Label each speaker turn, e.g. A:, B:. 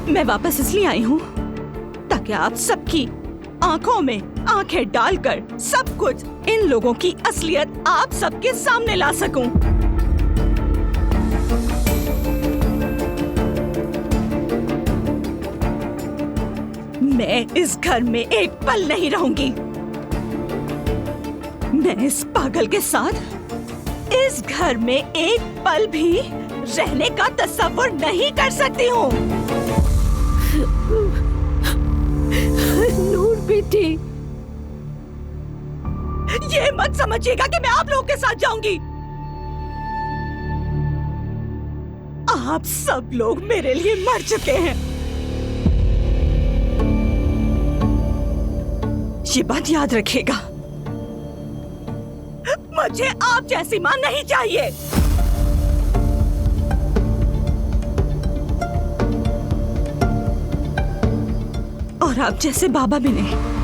A: मैं वापस इसलिए आई हूँ ताकि आप सबकी आंखों में आंखें डालकर सब कुछ, इन लोगों की असलियत आप सबके सामने ला सकूं। मैं इस घर में एक पल नहीं रहूंगी। मैं इस पागल के साथ इस घर में एक पल भी रहने का तसव्वुर नहीं कर सकती हूँ।
B: नूर बेटी,
A: ये मत समझिएगा कि मैं आप लोगों के साथ जाऊंगी। आप सब लोग मेरे लिए मर चुके हैं। ये बात याद रखिएगा। मुझे आप जैसी मां नहीं चाहिए। और आप जैसे बाबा भी नहीं।